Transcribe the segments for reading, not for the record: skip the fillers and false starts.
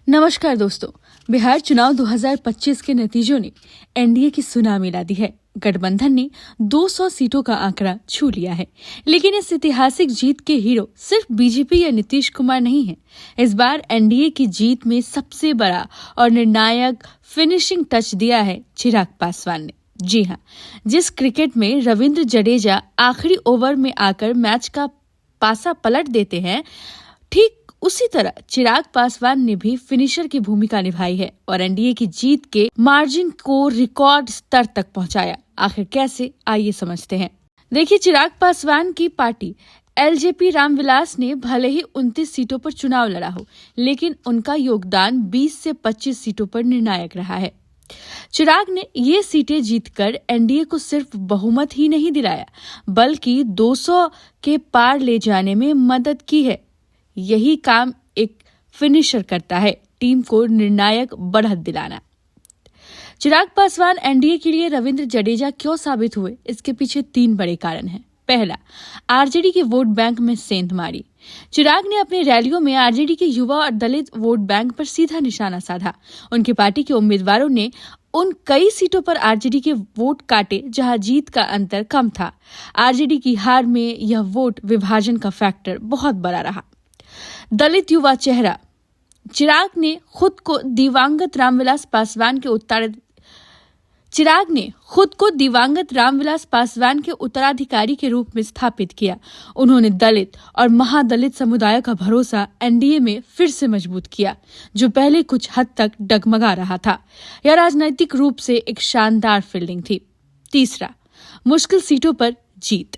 नमस्कार दोस्तों। बिहार चुनाव 2025 के नतीजों ने एनडीए की सुनामी ला दी है। गठबंधन ने 200 सीटों का आंकड़ा छू लिया है, लेकिन इस ऐतिहासिक जीत के हीरो सिर्फ बीजेपी या नीतीश कुमार नहीं हैं। इस बार एनडीए की जीत में सबसे बड़ा और निर्णायक फिनिशिंग टच दिया है चिराग पासवान ने। जी हाँ, जिस क्रिकेट में रविंद्र जडेजा आखिरी ओवर में आकर मैच का पासा पलट देते हैं, ठीक उसी तरह चिराग पासवान ने भी फिनिशर की भूमिका निभाई है और एनडीए की जीत के मार्जिन को रिकॉर्ड स्तर तक पहुंचाया। आखिर कैसे, आइए समझते हैं। देखिए, चिराग पासवान की पार्टी एलजेपी रामविलास ने भले ही 29 सीटों पर चुनाव लड़ा हो, लेकिन उनका योगदान 20 से 25 सीटों पर निर्णायक रहा है। चिराग ने ये सीटें जीतकर एनडीए को सिर्फ बहुमत ही नहीं दिलाया, बल्कि 200 के पार ले जाने में मदद की है। यही काम एक फिनिशर करता है, टीम को निर्णायक बढ़त दिलाना। चिराग पासवान एनडीए के लिए रविंद्र जडेजा क्यों साबित हुए, इसके पीछे 3 बड़े कारण हैं। पहला, आरजेडी के वोट बैंक में सेंध मारी। चिराग ने अपनी रैलियों में आरजेडी के युवा और दलित वोट बैंक पर सीधा निशाना साधा। उनकी पार्टी के उम्मीदवारों ने उन कई सीटों पर आरजेडी के वोट काटे जहां जीत का अंतर कम था। आरजेडी की हार में यह वोट विभाजन का फैक्टर बहुत बड़ा रहा। दलित युवा चेहरा। चिराग ने खुद को दिवंगत रामविलास पासवान के उत्तराधिकारी के रूप में स्थापित किया। उन्होंने दलित और महादलित समुदाय का भरोसा एनडीए में फिर से मजबूत किया, जो पहले कुछ हद तक डगमगा रहा था। यह राजनीतिक रूप से एक शानदार फील्डिंग थी। तीसरा, मुश्किल सीटों पर जीत।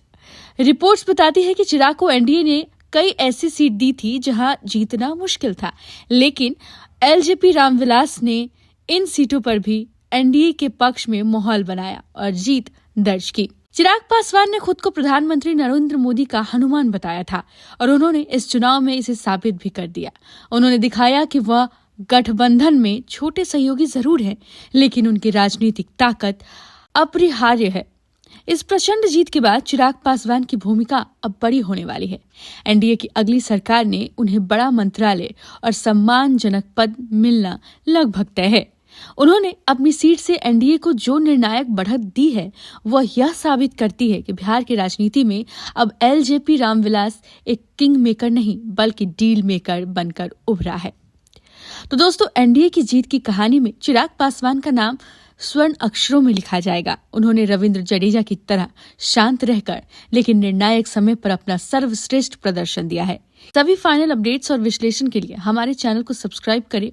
रिपोर्ट्स बताती है कि चिराग को एनडीए ने कई ऐसी सीट दी थी जहां जीतना मुश्किल था, लेकिन एलजेपी रामविलास ने इन सीटों पर भी एनडीए के पक्ष में माहौल बनाया और जीत दर्ज की। चिराग पासवान ने खुद को प्रधानमंत्री नरेंद्र मोदी का हनुमान बताया था और उन्होंने इस चुनाव में इसे साबित भी कर दिया। उन्होंने दिखाया कि वह गठबंधन में छोटे सहयोगी जरूर हैं, लेकिन उनकी राजनीतिक ताकत अपरिहार्य है। इस प्रचंड जीत के बाद चिराग पासवान की भूमिका अब बड़ी होने वाली है। एनडीए की अगली सरकार ने उन्हें बड़ा मंत्रालय और सम्मानजनक पद मिलना लगभग तय है। उन्होंने अपनी सीट से एनडीए को जो निर्णायक बढ़त दी है, वह यह साबित करती है कि बिहार की राजनीति में अब एलजेपी रामविलास एक किंग मेकर नहीं, बल्कि डील मेकर बनकर उभरा है। तो दोस्तों, एनडीए की जीत की कहानी में चिराग पासवान का नाम स्वर्ण अक्षरों में लिखा जाएगा। उन्होंने रविंद्र जडेजा की तरह शांत रहकर लेकिन निर्णायक समय पर अपना सर्वश्रेष्ठ प्रदर्शन दिया है। सभी फाइनल अपडेट्स और विश्लेषण के लिए हमारे चैनल को सब्सक्राइब करें